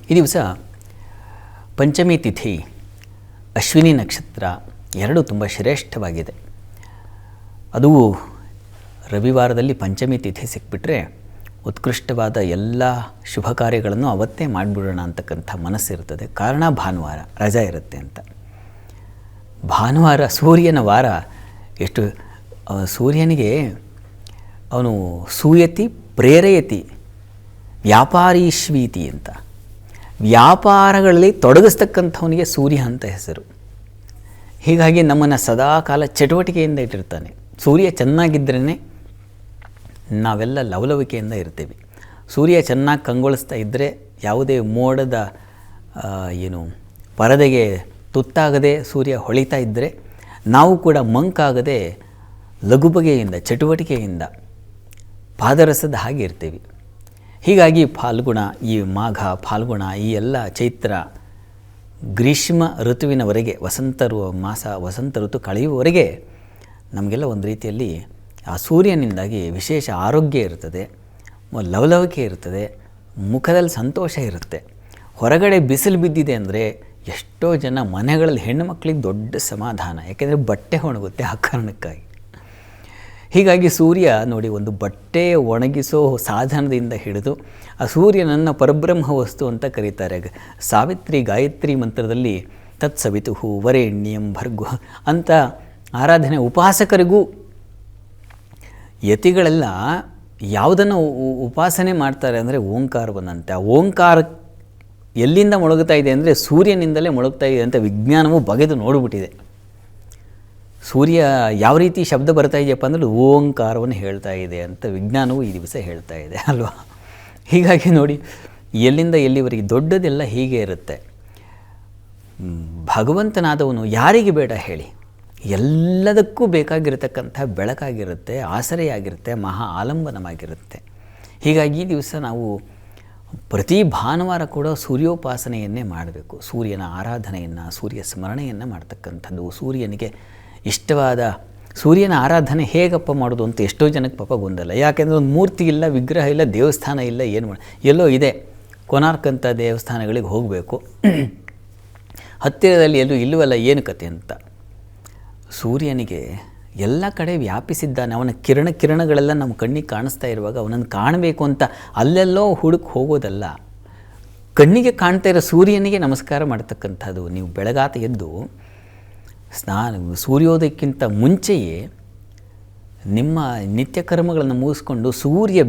ಈ ದಿವಸ ಪಂಚಮಿ ತಿಥಿ, ಅಶ್ವಿನಿ ನಕ್ಷತ್ರ ಎರಡೂ ತುಂಬ ಶ್ರೇಷ್ಠವಾಗಿದೆ. ಅದು ರವಿವಾರದಲ್ಲಿ ಪಂಚಮಿ ತಿಥಿ ಸಿಕ್ಬಿಟ್ರೆ ಉತ್ಕೃಷ್ಟವಾದ ಎಲ್ಲ ಶುಭ ಕಾರ್ಯಗಳನ್ನು ಅವತ್ತೇ ಮಾಡಿಬಿಡೋಣ ಅಂತಕ್ಕಂಥ ಮನಸ್ಸಿರ್ತದೆ. ಕಾರಣ ಭಾನುವಾರ ರಜಾ ಇರುತ್ತೆ ಅಂತ. ಭಾನುವಾರ ಸೂರ್ಯನ ವಾರ. ಎಷ್ಟು ಸೂರ್ಯನಿಗೆ ಅವನು ಸೂಯತಿ ಪ್ರೇರಯತಿ ವ್ಯಾಪಾರೀಶ್ವೀತಿ ಅಂತ, ವ್ಯಾಪಾರಗಳಲ್ಲಿ ತೊಡಗಿಸ್ತಕ್ಕಂಥವನಿಗೆ ಸೂರ್ಯ ಅಂತ ಹೆಸರು. ಹೀಗಾಗಿ ನಮ್ಮನ್ನು ಸದಾಕಾಲ ಚಟುವಟಿಕೆಯಿಂದ ಇಟ್ಟಿರ್ತಾನೆ. ಸೂರ್ಯ ಚೆನ್ನಾಗಿದ್ರೇ ನಾವೆಲ್ಲ ಲವಲವಿಕೆಯಿಂದ ಇರ್ತೀವಿ. ಸೂರ್ಯ ಚೆನ್ನಾಗಿ ಕಂಗೊಳಿಸ್ತಾ ಇದ್ದರೆ, ಯಾವುದೇ ಮೋಡದ ಪರದೆಗೆ ತುತ್ತಾಗದೆ ಸೂರ್ಯ ಹೊಳಿತಾ ಇದ್ದರೆ ನಾವು ಕೂಡ ಮಂಕಾಗದೆ ಲಘುಬಗೆಯಿಂದ ಚಟುವಟಿಕೆಯಿಂದ ಪಾದರಸದ ಹಾಗೆ ಇರ್ತೀವಿ. ಹೀಗಾಗಿ ಫಾಲ್ಗುಣ, ಈ ಮಾಘ ಫಾಲ್ಗುಣ, ಈ ಎಲ್ಲ ಚೈತ್ರ ಗ್ರೀಷ್ಮ ಋತುವಿನವರೆಗೆ ವಸಂತ ಋತು ಕಳೆಯುವವರೆಗೆ ನಮಗೆಲ್ಲ ಒಂದು ರೀತಿಯಲ್ಲಿ ಆ ಸೂರ್ಯನಿಂದಾಗಿ ವಿಶೇಷ ಆರೋಗ್ಯ ಇರ್ತದೆ, ಲವಲವಿಕೆ ಇರ್ತದೆ, ಮುಖದಲ್ಲಿ ಸಂತೋಷ ಇರುತ್ತೆ. ಹೊರಗಡೆ ಬಿಸಿಲು ಬಿದ್ದಿದೆ ಅಂದರೆ ಎಷ್ಟೋ ಜನ ಮನೆಗಳಲ್ಲಿ ಹೆಣ್ಣು ಮಕ್ಕಳಿಗೆ ದೊಡ್ಡ ಸಮಾಧಾನ, ಯಾಕೆಂದರೆ ಬಟ್ಟೆ ಒಣಗುತ್ತೆ ಆ ಕಾರಣಕ್ಕಾಗಿ. ಹೀಗಾಗಿ ಸೂರ್ಯ ನೋಡಿ, ಒಂದು ಬಟ್ಟೆ ಒಣಗಿಸೋ ಸಾಧನದಿಂದ ಹಿಡಿದು ಆ ಸೂರ್ಯನನ್ನು ಪರಬ್ರಹ್ಮ ವಸ್ತು ಅಂತ ಕರೀತಾರೆ. ಸಾವಿತ್ರಿ ಗಾಯತ್ರಿ ಮಂತ್ರದಲ್ಲಿ ತತ್ಸವಿತುಹು ವರೇಣ್ಯಂ ಭರ್ಗು ಅಂತ ಆರಾಧನೆ. ಉಪಾಸಕರಿಗೂ ಯತಿಗಳೆಲ್ಲ ಯಾವುದನ್ನು ಉಪಾಸನೆ ಮಾಡ್ತಾರೆ ಅಂದರೆ ಓಂಕಾರವನ್ನಂತೆ. ಆ ಓಂಕಾರ ಎಲ್ಲಿಂದ ಮೊಳಗುತ್ತಾ ಇದೆ ಅಂದರೆ ಸೂರ್ಯನಿಂದಲೇ ಮೊಳಗ್ತಾ ಇದೆ ಅಂತ ವಿಜ್ಞಾನವು ಬಗೆದು ನೋಡಿಬಿಟ್ಟಿದೆ. ಸೂರ್ಯ ಯಾವ ರೀತಿ ಶಬ್ದ ಬರ್ತಾ ಇದೆಯಪ್ಪ ಅಂದರೆ ಓಂಕಾರವನ್ನು ಹೇಳ್ತಾ ಇದೆ ಅಂತ ವಿಜ್ಞಾನವು ಈ ದಿವಸ ಹೇಳ್ತಾ ಇದೆ ಅಲ್ವಾ. ಹೀಗಾಗಿ ನೋಡಿ, ಎಲ್ಲಿಂದ ಎಲ್ಲಿವರೆಗೆ ದೊಡ್ಡದೆಲ್ಲ ಹೀಗೆ ಇರುತ್ತೆ. ಭಗವಂತನಾದವನು ಯಾರಿಗೆ ಬೇಡ ಹೇಳಿ, ಎಲ್ಲದಕ್ಕೂ ಬೇಕಾಗಿರತಕ್ಕಂಥ ಬೆಳಕಾಗಿರುತ್ತೆ, ಆಸರೆಯಾಗಿರುತ್ತೆ, ಮಹಾ ಆಲಂಬನವಾಗಿರುತ್ತೆ. ಹೀಗಾಗಿ ಈ ದಿವಸ ನಾವು ಪ್ರತಿ ಭಾನುವಾರ ಕೂಡ ಸೂರ್ಯೋಪಾಸನೆಯನ್ನೇ ಮಾಡಬೇಕು. ಸೂರ್ಯನ ಆರಾಧನೆಯನ್ನು, ಸೂರ್ಯ ಸ್ಮರಣೆಯನ್ನು ಮಾಡ್ತಕ್ಕಂಥದ್ದು. ಸೂರ್ಯನಿಗೆ ಇಷ್ಟವಾದ ಸೂರ್ಯನ ಆರಾಧನೆ ಹೇಗಪ್ಪ ಮಾಡೋದು ಅಂತ ಎಷ್ಟೋ ಜನಕ್ಕೆ ಪಾಪ ಗೊಂದಲ. ಯಾಕೆಂದರೆ ಒಂದು ಮೂರ್ತಿ ಇಲ್ಲ, ವಿಗ್ರಹ ಇಲ್ಲ, ದೇವಸ್ಥಾನ ಇಲ್ಲ, ಏನು ಎಲ್ಲೋ ಇದೆ. ಕೊನಾರ್ಕ್ ಅಂತ ದೇವಸ್ಥಾನಗಳಿಗೆ ಹೋಗಬೇಕು, ಹತ್ತಿರದಲ್ಲಿ ಎಲ್ಲೂ ಇಲ್ಲವಲ್ಲ, ಏನು ಕತೆ ಅಂತ. ಸೂರ್ಯನಿಗೆ ಎಲ್ಲ ಕಡೆ ವ್ಯಾಪಿಸಿದ್ದಾನೆ. ಅವನ ಕಿರಣಗಳೆಲ್ಲ ನಮ್ಮ ಕಣ್ಣಿಗೆ ಕಾಣಿಸ್ತಾ ಇರುವಾಗ ಅವನನ್ನು ಕಾಣಬೇಕು ಅಂತ ಅಲ್ಲೆಲ್ಲೋ ಹುಡುಕಿ ಹೋಗೋದಲ್ಲ. ಕಣ್ಣಿಗೆ ಕಾಣ್ತಾ ಇರೋ ಸೂರ್ಯನಿಗೆ ನಮಸ್ಕಾರ ಮಾಡ್ತಕ್ಕಂಥದ್ದು. ನೀವು ಬೆಳಗಾತ ಎದ್ದು ಸೂರ್ಯೋದಯಕ್ಕಿಂತ ಮುಂಚೆಯೇ ನಿಮ್ಮ ನಿತ್ಯ ಕರ್ಮಗಳನ್ನು ಮುಗಿಸ್ಕೊಂಡು ಸೂರ್ಯ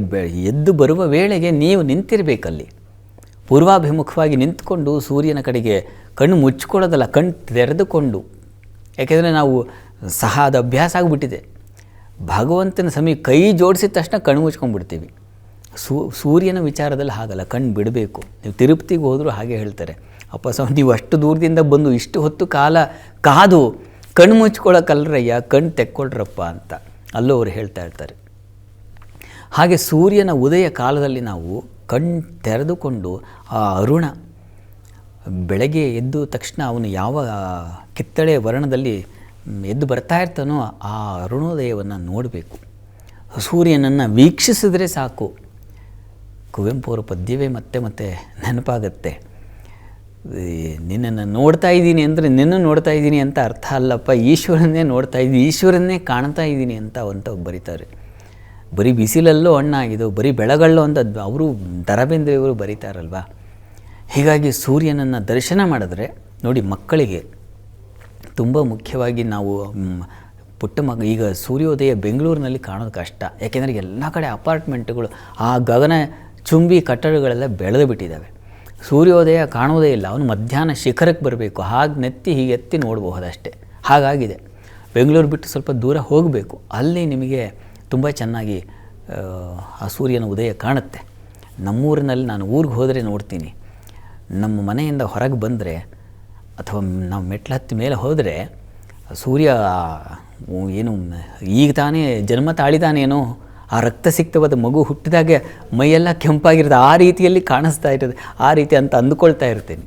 ಎದ್ದು ಬರುವ ವೇಳೆಗೆ ನೀವು ನಿಂತಿರಬೇಕಲ್ಲಿ. ಪೂರ್ವಾಭಿಮುಖವಾಗಿ ನಿಂತ್ಕೊಂಡು ಸೂರ್ಯನ ಕಡೆಗೆ ಕಣ್ಣು ಮುಚ್ಕೊಳ್ಳೋದಲ್ಲ, ಕಣ್ಣು ತೆರೆದುಕೊಂಡು. ಯಾಕೆಂದರೆ ನಾವು ಸಹ ಅದು ಅಭ್ಯಾಸ ಆಗಿಬಿಟ್ಟಿದೆ. ಭಗವಂತನ ಸಮೀಪ ಕೈ ಜೋಡಿಸಿದ ತಕ್ಷಣ ಕಣ್ಣು ಮುಚ್ಕೊಂಡ್ಬಿಡ್ತೀವಿ. ಸೂರ್ಯನ ವಿಚಾರದಲ್ಲಿ ಹಾಗಲ್ಲ, ಕಣ್ಣು ಬಿಡಬೇಕು. ನೀವು ತಿರುಪತಿಗೆ ಹೋದರೂ ಹಾಗೆ ಹೇಳ್ತಾರೆ, ಅಪ್ಪ ನೀವು ಅಷ್ಟು ದೂರದಿಂದ ಬಂದು ಇಷ್ಟು ಹೊತ್ತು ಕಾಲ ಕಾದು ಕಣ್ಣು ಮುಚ್ಕೊಳ್ಳೋಕ್ಕಲ್ರಯ್ಯ, ಕಣ್ಣು ತೆಕ್ಕೊಳ್ರಪ್ಪ ಅಂತ ಅಲ್ಲೂ ಅವರು ಹೇಳ್ತಾ ಇರ್ತಾರೆ. ಹಾಗೆ ಸೂರ್ಯನ ಉದಯ ಕಾಲದಲ್ಲಿ ನಾವು ಕಣ್ಣು ತೆರೆದುಕೊಂಡು ಆ ಅರುಣ ಬೆಳಗ್ಗೆ ಎದ್ದು ತಕ್ಷಣ ಅವನು ಯಾವ ಕಿತ್ತಳೆ ವರ್ಣದಲ್ಲಿ ಎದ್ದು ಬರ್ತಾ ಇರ್ತಾನೋ ಆ ಅರುಣೋದಯವನ್ನು ನೋಡಬೇಕು. ಸೂರ್ಯನನ್ನು ವೀಕ್ಷಿಸಿದ್ರೆ ಸಾಕು. ಕುವೆಂಪು ಅವರ ಪದ್ಯವೇ ಮತ್ತೆ ಮತ್ತೆ ನೆನಪಾಗತ್ತೆ. ನಿನ್ನನ್ನು ನೋಡ್ತಾ ಇದ್ದೀನಿ ಅಂದರೆ ನಿನ್ನ ನೋಡ್ತಾ ಇದ್ದೀನಿ ಅಂತ ಅರ್ಥ ಅಲ್ಲಪ್ಪ, ಈಶ್ವರನ್ನೇ ನೋಡ್ತಾ ಇದ್ದೀನಿ, ಈಶ್ವರನ್ನೇ ಕಾಣ್ತಾ ಇದ್ದೀನಿ ಅಂತ ಬರೀತಾರೆ. ಬರೀ ಬಿಸಿಲಲ್ಲೋ ಹಣ್ಣಾಗಿದ್ದು, ಬರೀ ಬೆಳಗಳ್ಳೋ ಅಂತ ಅವರು ದರಬೇಂದ್ರೆಯವರು ಬರೀತಾರಲ್ವ. ಹೀಗಾಗಿ ಸೂರ್ಯನನ್ನು ದರ್ಶನ ಮಾಡಿದ್ರೆ ನೋಡಿ, ಮಕ್ಕಳಿಗೆ ತುಂಬ ಮುಖ್ಯವಾಗಿ ನಾವು ಈಗ ಸೂರ್ಯೋದಯ ಬೆಂಗಳೂರಿನಲ್ಲಿ ಕಾಣೋದು ಕಷ್ಟ. ಯಾಕೆಂದರೆ ಎಲ್ಲ ಕಡೆ ಅಪಾರ್ಟ್ಮೆಂಟ್ಗಳು, ಆ ಗಗನ ಚುಂಬಿ ಕಟ್ಟಡಗಳೆಲ್ಲ ಬೆಳೆದು ಬಿಟ್ಟಿದ್ದಾವೆ. ಸೂರ್ಯೋದಯ ಕಾಣೋದೇ ಇಲ್ಲ. ಅವನು ಮಧ್ಯಾಹ್ನ ಶಿಖರಕ್ಕೆ ಬರಬೇಕು, ಹಾಗೆ ನೆತ್ತಿ ಹೀಗೆ ಎತ್ತಿ ನೋಡಬಹುದಷ್ಟೇ. ಹಾಗಾಗಿದೆ. ಬೆಂಗಳೂರು ಬಿಟ್ಟು ಸ್ವಲ್ಪ ದೂರ ಹೋಗಬೇಕು, ಅಲ್ಲಿ ನಿಮಗೆ ತುಂಬ ಚೆನ್ನಾಗಿ ಆ ಸೂರ್ಯನ ಉದಯ ಕಾಣುತ್ತೆ. ನಮ್ಮೂರಿನಲ್ಲಿ ನಾನು ಊರಿಗೆ ಹೋದರೆ ನೋಡ್ತೀನಿ, ನಮ್ಮ ಮನೆಯಿಂದ ಹೊರಗೆ ಬಂದರೆ ಅಥವಾ ನಾವು ಮೆಟ್ಲು ಹತ್ತಿ ಮೇಲೆ ಹೋದರೆ ಸೂರ್ಯ ಏನು ಈಗ ತಾನೇ ಜನ್ಮ ತಾಳಿದಾನೇನೋ, ಆ ರಕ್ತಸಿಕ್ತವಾದ ಮಗು ಹುಟ್ಟಿದಾಗೆ ಮೈಯೆಲ್ಲ ಕೆಂಪಾಗಿರುತ್ತೆ, ಆ ರೀತಿಯಲ್ಲಿ ಕಾಣಿಸ್ತಾ ಇರ್ತದೆ. ಆ ರೀತಿ ಅಂತ ಅಂದುಕೊಳ್ತಾ ಇರ್ತೀನಿ.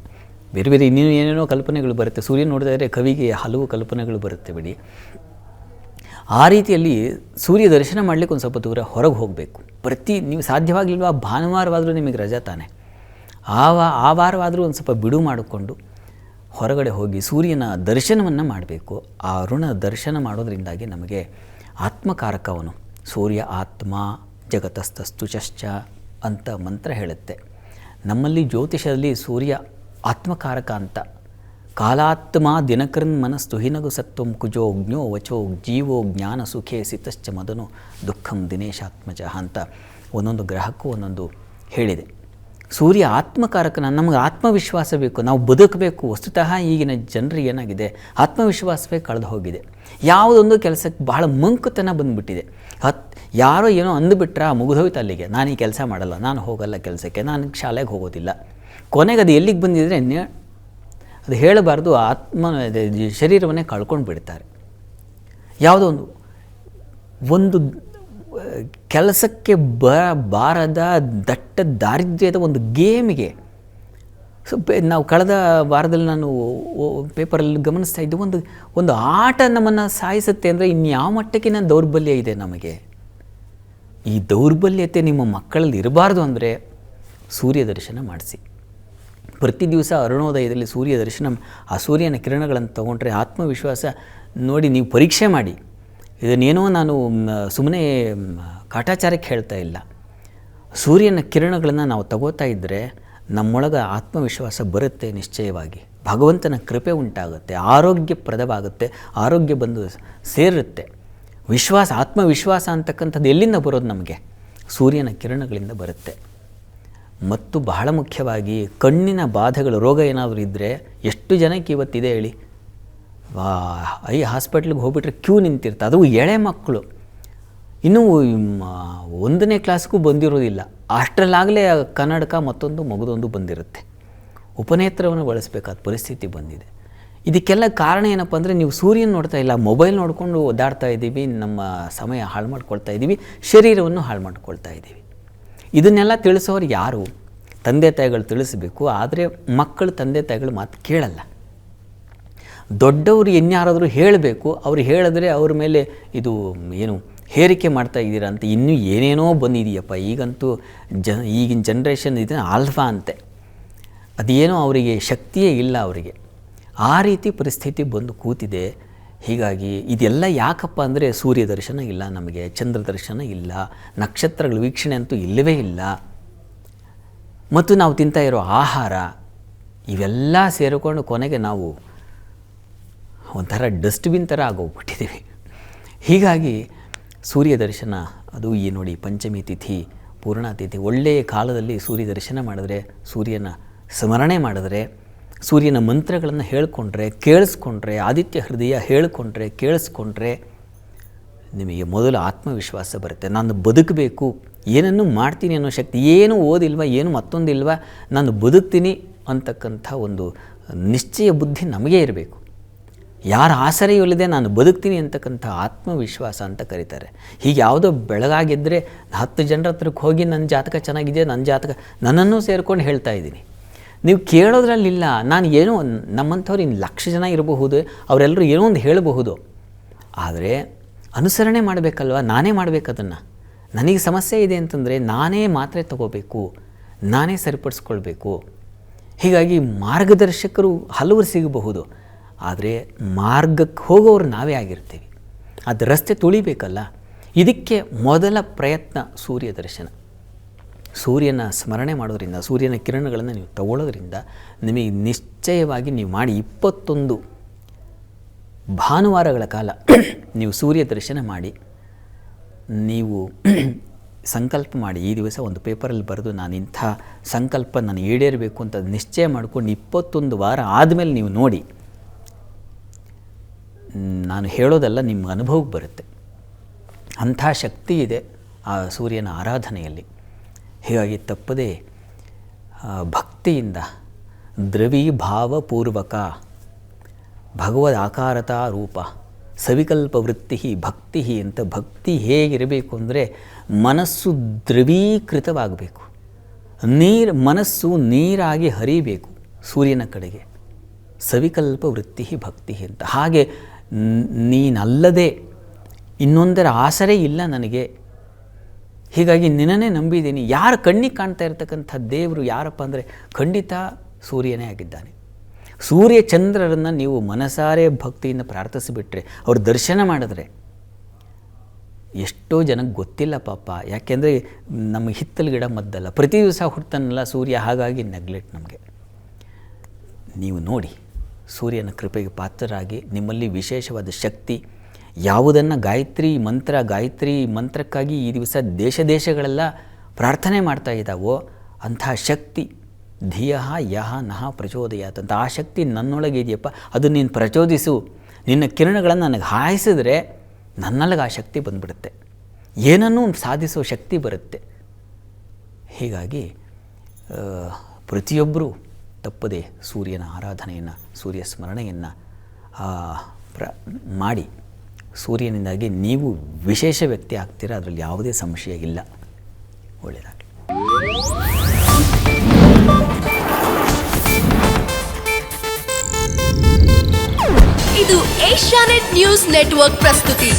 ಬೇರೆ ಬೇರೆ ಇನ್ನೇನು ಏನೇನೋ ಕಲ್ಪನೆಗಳು ಬರುತ್ತೆ. ಸೂರ್ಯ ನೋಡ್ತಾ ಇದ್ದರೆ ಕವಿಗೆ ಹಲವು ಕಲ್ಪನೆಗಳು ಬರುತ್ತೆ ಬಿಡಿ. ಆ ರೀತಿಯಲ್ಲಿ ಸೂರ್ಯ ದರ್ಶನ ಮಾಡಲಿಕ್ಕೆ ಒಂದು ಸ್ವಲ್ಪ ದೂರ ಹೊರಗೆ ಹೋಗಬೇಕು. ನೀವು ಸಾಧ್ಯವಾಗಲಿಲ್ವ ಭಾನುವಾರವಾದರೂ ನಿಮಗೆ ರಜಾ ತಾನೆ. ಆ ವಾರವಾದರೂ ಒಂದು ಸ್ವಲ್ಪ ಬಿಡು ಮಾಡಿಕೊಂಡು ಹೊರಗಡೆ ಹೋಗಿ ಸೂರ್ಯನ ದರ್ಶನವನ್ನು ಮಾಡಬೇಕು. ಆ ಅರುಣ ದರ್ಶನ ಮಾಡೋದ್ರಿಂದಾಗಿ ನಮಗೆ ಆತ್ಮಕಾರಕವನು ಸೂರ್ಯ ಆತ್ಮ ಜಗತಸ್ತಸ್ತುಚಶ್ಚ ಅಂತ ಮಂತ್ರ ಹೇಳುತ್ತೆ. ನಮ್ಮಲ್ಲಿ ಜ್ಯೋತಿಷದಲ್ಲಿ ಸೂರ್ಯ ಆತ್ಮಕಾರಕ ಅಂತ. ಕಾಲಾತ್ಮ ದಿನಕರನ್ ಮನಸ್ತು ಹಿನಗು ಸತ್ವಂ ಕುಜೋ ಜ್ಞೋ ವಚೋ ಜೀವೋ ಜ್ಞಾನ ಸುಖೇ ಸಿತಶ್ಚ ಮದನು ದುಃಖಂ ದಿನೇಶಾತ್ಮಜ ಅಂತ ಒಂದೊಂದು ಗ್ರಹಕ್ಕೂ ಒಂದೊಂದು ಹೇಳಿದೆ. ಸೂರ್ಯ ಆತ್ಮಕಾರಕನ. ನಮಗೆ ಆತ್ಮವಿಶ್ವಾಸ ಬೇಕು, ನಾವು ಬದುಕಬೇಕು. ವಸ್ತುತಃ ಈಗಿನ ಜನರಿಗೆ ಏನಾಗಿದೆ, ಆತ್ಮವಿಶ್ವಾಸವೇ ಕಳೆದು ಹೋಗಿದೆ. ಯಾವುದೊಂದು ಕೆಲಸಕ್ಕೆ ಬಹಳ ಮಂಕುತನ ಬಂದುಬಿಟ್ಟಿದೆ. ಯಾರೋ ಏನೋ ಅಂದುಬಿಟ್ರೆ ಮುಗಿದೋಯ್ತು ಅಲ್ಲಿಗೆ, ನಾನು ಈ ಕೆಲಸ ಮಾಡಲ್ಲ, ನಾನು ಹೋಗಲ್ಲ ಕೆಲಸಕ್ಕೆ, ನಾನು ಶಾಲೆಗೆ ಹೋಗೋದಿಲ್ಲ. ಕೊನೆಗೆ ಅದು ಎಲ್ಲಿಗೆ ಬಂದಿದ್ರೆ ಅದು ಹೇಳಬಾರ್ದು, ಶರೀರವನ್ನೇ ಕಳ್ಕೊಂಡು ಬಿಡ್ತಾರೆ. ಯಾವುದೋ ಒಂದು ಕೆಲಸಕ್ಕೆ ಬಾರದ ದಟ್ಟ ದಾರಿದ್ರ್ಯದ ಒಂದು ಗೇಮಿಗೆ ನಾವು ಕಳೆದ ವಾರದಲ್ಲಿ ನಾನು ಪೇಪರಲ್ಲಿ ಗಮನಿಸ್ತಾ ಇದ್ದು, ಒಂದು ಆಟ ನಮ್ಮನ್ನು ಸಾಯಿಸುತ್ತೆ ಅಂದರೆ ಇನ್ಯಾವ ಮಟ್ಟಕ್ಕಿನ ದೌರ್ಬಲ್ಯ ಇದೆ ನಮಗೆ. ಈ ದೌರ್ಬಲ್ಯತೆ ನಿಮ್ಮ ಮಕ್ಕಳಲ್ಲಿ ಇರಬಾರ್ದು ಅಂದರೆ ಸೂರ್ಯ ದರ್ಶನ ಮಾಡಿಸಿ. ಪ್ರತಿ ದಿವಸ ಅರುಣೋದಯದಲ್ಲಿ ಸೂರ್ಯ ದರ್ಶನ, ಆ ಸೂರ್ಯನ ಕಿರಣಗಳನ್ನು ತಗೊಂಡ್ರೆ ಆತ್ಮವಿಶ್ವಾಸ ನೋಡಿ ನೀವು ಪರೀಕ್ಷೆ ಮಾಡಿ. ಇದನ್ನೇನೋ ನಾನು ಸುಮ್ಮನೆ ಕಾಟಾಚಾರಕ್ಕೆ ಹೇಳ್ತಾ ಇಲ್ಲ. ಸೂರ್ಯನ ಕಿರಣಗಳನ್ನು ನಾವು ತಗೋತಾ ಇದ್ದರೆ ನಮ್ಮೊಳಗೆ ಆತ್ಮವಿಶ್ವಾಸ ಬರುತ್ತೆ ನಿಶ್ಚಯವಾಗಿ. ಭಗವಂತನ ಕೃಪೆ ಉಂಟಾಗುತ್ತೆ, ಆರೋಗ್ಯಪ್ರದವಾಗುತ್ತೆ, ಆರೋಗ್ಯ ಬಂದು ಸೇರುತ್ತೆ. ವಿಶ್ವಾಸ, ಆತ್ಮವಿಶ್ವಾಸ ಅಂತಕ್ಕಂಥದ್ದು ಎಲ್ಲಿಂದ ಬರೋದು ನಮಗೆ? ಸೂರ್ಯನ ಕಿರಣಗಳಿಂದ ಬರುತ್ತೆ. ಮತ್ತು ಬಹಳ ಮುಖ್ಯವಾಗಿ ಕಣ್ಣಿನ ಬಾಧೆಗಳು, ರೋಗ ಏನಾದರೂ ಇದ್ದರೆ ಎಷ್ಟು ಜನಕ್ಕೆ ಇವತ್ತಿದೆ ಹೇಳಿ? ಹಾಸ್ಪಿಟ್ಲಿಗೆ ಹೋಗ್ಬಿಟ್ರೆ ಕ್ಯೂ ನಿಂತಿರ್ತಾರೆ. ಅದು ಎಳೆ ಮಕ್ಕಳು, ಇನ್ನೂ 1ನೇ ಕ್ಲಾಸ್ಗೂ ಬಂದಿರೋದಿಲ್ಲ. ಅಷ್ಟರಲ್ಲಾಗಲೇ ಕನ್ನಡಕ ಮತ್ತೊಂದು ಮಗದೊಂದು ಬಂದಿರುತ್ತೆ. ಉಪನೇತ್ರವನ್ನು ಬಳಸಬೇಕಾದ ಪರಿಸ್ಥಿತಿ ಬಂದಿದೆ. ಇದಕ್ಕೆಲ್ಲ ಕಾರಣ ಏನಪ್ಪ ಅಂದರೆ ನೀವು ಸೂರ್ಯನ ನೋಡ್ತಾ ಇಲ್ಲ, ಮೊಬೈಲ್ ನೋಡಿಕೊಂಡು ಓದಾಡ್ತಾ ಇದ್ದೀವಿ, ನಮ್ಮ ಸಮಯ ಹಾಳು ಮಾಡ್ಕೊಳ್ತಾ ಇದ್ದೀವಿ, ಶರೀರವನ್ನು ಹಾಳು ಮಾಡ್ಕೊಳ್ತಾ ಇದ್ದೀವಿ. ಇದನ್ನೆಲ್ಲ ತಿಳಿಸೋರು ಯಾರು? ತಂದೆ ತಾಯಿಗಳು ತಿಳಿಸಬೇಕು. ಆದರೆ ಮಕ್ಕಳು ತಂದೆ ತಾಯಿಗಳು ಮಾತು ಕೇಳಲ್ಲ. ದೊಡ್ಡವರು ಇನ್ಯಾರಾದರೂ ಹೇಳಬೇಕು. ಅವ್ರು ಹೇಳಿದ್ರೆ ಅವ್ರ ಮೇಲೆ ಇದು ಏನು ಹೇರಿಕೆ ಮಾಡ್ತಾ ಇದ್ದೀರಾ ಅಂತ ಇನ್ನೂ ಏನೇನೋ ಬಂದಿದೆಯಪ್ಪ. ಈಗಂತೂ ಈಗಿನ ಜನ್ರೇಷನ್ ಇದನ್ನು ಆಲ್ಫಾ ಅಂತೆ. ಅದೇನೋ ಅವರಿಗೆ ಶಕ್ತಿಯೇ ಇಲ್ಲ ಅವರಿಗೆ. ಆ ರೀತಿ ಪರಿಸ್ಥಿತಿ ಬಂದು ಕೂತಿದೆ. ಹೀಗಾಗಿ ಇದೆಲ್ಲ ಯಾಕಪ್ಪ ಅಂದರೆ ಸೂರ್ಯ ದರ್ಶನ ಇಲ್ಲ ನಮಗೆ, ಚಂದ್ರ ದರ್ಶನ ಇಲ್ಲ, ನಕ್ಷತ್ರಗಳ ವೀಕ್ಷಣೆ ಅಂತೂ ಇಲ್ಲವೇ ಇಲ್ಲ, ಮತ್ತು ನಾವು ತಿಂತಾ ಇರೋ ಆಹಾರ ಇವೆಲ್ಲ ಸೇರಿಕೊಂಡು ಕೊನೆಗೆ ನಾವು ಒಂಥರ ಡಸ್ಟ್ಬಿನ್ ಥರ ಆಗೋಗ್ಬಿಟ್ಟಿದ್ದೀವಿ. ಹೀಗಾಗಿ ಸೂರ್ಯ ದರ್ಶನ ಅದು ಈ ನೋಡಿ, ಪಂಚಮಿ ತಿಥಿ, ಪೂರ್ಣ ತಿಥಿ, ಒಳ್ಳೆಯ ಕಾಲದಲ್ಲಿ ಸೂರ್ಯ ದರ್ಶನ ಮಾಡಿದ್ರೆ, ಸೂರ್ಯನ ಸ್ಮರಣೆ ಮಾಡಿದ್ರೆ, ಸೂರ್ಯನ ಮಂತ್ರಗಳನ್ನು ಹೇಳಿಕೊಂಡ್ರೆ, ಕೇಳಿಸ್ಕೊಂಡ್ರೆ, ಆದಿತ್ಯ ಹೃದಯ ಹೇಳಿಕೊಂಡ್ರೆ, ಕೇಳಿಸ್ಕೊಂಡ್ರೆ ನಿಮಗೆ ಮೊದಲು ಆತ್ಮವಿಶ್ವಾಸ ಬರುತ್ತೆ. ನಾನು ಬದುಕಬೇಕು, ಏನನ್ನು ಮಾಡ್ತೀನಿ ಅನ್ನೋ ಶಕ್ತಿ. ಏನು ಓದಿಲ್ವ, ಏನು ಮತ್ತೊಂದಿಲ್ವ, ನಾನು ಬದುಕ್ತೀನಿ ಅಂತಕ್ಕಂಥ ಒಂದು ನಿಶ್ಚಯ ಬುದ್ಧಿ ನಮಗೆ ಇರಬೇಕು. ಯಾರ ಆಸರೆಯೂ ಇಲ್ಲದೆ ನಾನು ಬದುಕ್ತೀನಿ ಅಂತಕ್ಕಂಥ ಆತ್ಮವಿಶ್ವಾಸ ಅಂತ ಕರೀತಾರೆ. ಹೀಗೆ ಯಾವುದೋ ಬೆಳಗಾಗಿದ್ದರೆ 10 ಜನರ ಹತ್ರಕ್ಕೆ ಹೋಗಿ ನನ್ನ ಜಾತಕ ಚೆನ್ನಾಗಿದೆ, ನನ್ನ ಜಾತಕ ನನ್ನನ್ನು ಸೇರಿಕೊಂಡು ಹೇಳ್ತಾ ಇದ್ದೀನಿ. ನೀವು ಕೇಳೋದ್ರಲ್ಲಿಲ್ಲ. ನಾನು ಏನೋ ನಮ್ಮಂಥವ್ರು ಇನ್ನು 1,00,000 ಜನ ಇರಬಹುದು, ಅವರೆಲ್ಲರೂ ಏನೋ ಒಂದು ಹೇಳಬಹುದು. ಆದರೆ ಅನುಸರಣೆ ಮಾಡಬೇಕಲ್ವ, ನಾನೇ ಮಾಡಬೇಕದನ್ನು. ನನಗೆ ಸಮಸ್ಯೆ ಇದೆ ಅಂತಂದರೆ ನಾನೇ ಮಾತ್ರೆ ತಗೋಬೇಕು, ನಾನೇ ಸರಿಪಡಿಸ್ಕೊಳ್ಬೇಕು. ಹೀಗಾಗಿ ಮಾರ್ಗದರ್ಶಕರು ಹಲವರು ಸಿಗಬಹುದು, ಆದರೆ ಮಾರ್ಗಕ್ಕೆ ಹೋಗೋರು ನಾವೇ ಆಗಿರ್ತೀವಿ. ಅದು ರಸ್ತೆ ತುಳಿಬೇಕಲ್ಲ. ಇದಕ್ಕೆ ಮೊದಲ ಪ್ರಯತ್ನ ಸೂರ್ಯ ದರ್ಶನ. ಸೂರ್ಯನ ಸ್ಮರಣೆ ಮಾಡೋದ್ರಿಂದ, ಸೂರ್ಯನ ಕಿರಣಗಳನ್ನು ನೀವು ತಗೊಳ್ಳೋದ್ರಿಂದ ನಿಮಗೆ ನಿಶ್ಚಯವಾಗಿ ನೀವು ಮಾಡಿ 21 ಭಾನುವಾರಗಳ ಕಾಲ ನೀವು ಸೂರ್ಯ ದರ್ಶನ ಮಾಡಿ, ನೀವು ಸಂಕಲ್ಪ ಮಾಡಿ. ಈ ದಿವಸ ಒಂದು ಪೇಪರಲ್ಲಿ ಬರೆದು ನಾನು ಇಂಥ ಸಂಕಲ್ಪ ನಾನು ಈಡೇರಬೇಕು ಅಂತ ನಿಶ್ಚಯ ಮಾಡಿಕೊಂಡು 21 ವಾರ ಆದಮೇಲೆ ನೀವು ನೋಡಿ. ನಾನು ಹೇಳೋದಲ್ಲ, ನಿಮ್ಮ ಅನುಭವಕ್ಕೆ ಬರುತ್ತೆ. ಅಂಥ ಶಕ್ತಿ ಇದೆ ಆ ಸೂರ್ಯನ ಆರಾಧನೆಯಲ್ಲಿ. ಹೀಗಾಗಿ ತಪ್ಪದೇ ಭಕ್ತಿಯಿಂದ ದ್ರವೀಭಾವಪೂರ್ವಕ ಭಗವದ್ ಆಕಾರತಾ ರೂಪ ಸವಿಕಲ್ಪ ವೃತ್ತಿ ಭಕ್ತಿ ಅಂತ. ಭಕ್ತಿ ಹೇಗಿರಬೇಕು ಅಂದರೆ ಮನಸ್ಸು ದ್ರವೀಕೃತವಾಗಬೇಕು, ಮನಸ್ಸು ನೀರಾಗಿ ಹರಿಬೇಕು ಸೂರ್ಯನ ಕಡೆಗೆ. ಸವಿಕಲ್ಪ ವೃತ್ತಿ ಭಕ್ತಿ ಅಂತ. ಹಾಗೆ ನೀನಲ್ಲದೆ ಇನ್ನೊಂದರ ಆಸರೆ ಇಲ್ಲ ನನಗೆ ಹೀಗಾಗಿ ನಿನ್ನನ್ನೇ ನಂಬಿದ್ದೀನಿ. ಯಾರು ಕಣ್ಣಿಗೆ ಕಾಣ್ತಾ ಇರ್ತಕ್ಕಂಥ ದೇವರು ಯಾರಪ್ಪ ಅಂದರೆ ಖಂಡಿತ ಸೂರ್ಯನೇ ಆಗಿದ್ದಾನೆ. ಸೂರ್ಯ ಚಂದ್ರರನ್ನು ನೀವು ಮನಸಾರೆ ಭಕ್ತಿಯಿಂದ ಪ್ರಾರ್ಥಿಸಿಬಿಟ್ರೆ, ಅವ್ರ ದರ್ಶನ ಮಾಡಿದ್ರೆ, ಎಷ್ಟೋ ಜನಕ್ಕೆ ಗೊತ್ತಿಲ್ಲ ಪಾಪ. ಯಾಕೆಂದರೆ ನಮ್ಮ ಹಿತ್ತಲು ಗಿಡ ಮದ್ದಲ್ಲ, ಪ್ರತಿ ದಿವಸ ಹುಡ್ತಾನಲ್ಲ ಸೂರ್ಯ, ಹಾಗಾಗಿ ನೆಗ್ಲೆಕ್ಟ್ ನಮಗೆ. ನೀವು ನೋಡಿ, ಸೂರ್ಯನ ಕೃಪೆಗೆ ಪಾತ್ರರಾಗಿ ನಿಮ್ಮಲ್ಲಿ ವಿಶೇಷವಾದ ಶಕ್ತಿ ಯಾವುದನ್ನು ಗಾಯತ್ರಿ ಮಂತ್ರಕ್ಕಾಗಿ ಈ ದಿವಸ ದೇಶಗಳೆಲ್ಲ ಪ್ರಾರ್ಥನೆ ಮಾಡ್ತಾ ಇದ್ದಾವೋ ಅಂತಹ ಶಕ್ತಿ ಧಿಯಃ ಯಹ ನಃ ಪ್ರಚೋದಯಾತ್ ಅಂತ ಆ ಶಕ್ತಿ ನನ್ನೊಳಗೆ ಇದೆಯಪ್ಪ, ಅದು ನೀನು ಪ್ರಚೋದಿಸು. ನಿನ್ನ ಕಿರಣಗಳನ್ನು ನನಗೆ ಹಾಯಿಸಿದ್ರೆ ನನ್ನೊಳಗೆ ಆ ಶಕ್ತಿ ಬಂದುಬಿಡುತ್ತೆ, ಏನನ್ನೂ ಸಾಧಿಸೋ ಶಕ್ತಿ ಬರುತ್ತೆ. ಹೀಗಾಗಿ ಪ್ರತಿಯೊಬ್ಬರೂ ತಪ್ಪದೆ ಸೂರ್ಯನ ಆರಾಧನೆಯನ್ನು, ಸೂರ್ಯ ಸ್ಮರಣೆಯನ್ನು ಮಾಡಿ, ಸೂರ್ಯನಿಂದಾಗಿ ನೀವು ವಿಶೇಷ ವ್ಯಕ್ತಿ ಆಗ್ತೀರಾ, ಅದರಲ್ಲಿ ಯಾವುದೇ ಸಂಶಯ ಇಲ್ಲ. ಒಳ್ಳೆಯದಾಗಲಿ. ಇದು ಏಷ್ಯಾನೆಟ್ ನ್ಯೂಸ್ ನೆಟ್ವರ್ಕ್ ಪ್ರಸ್ತುತಿ.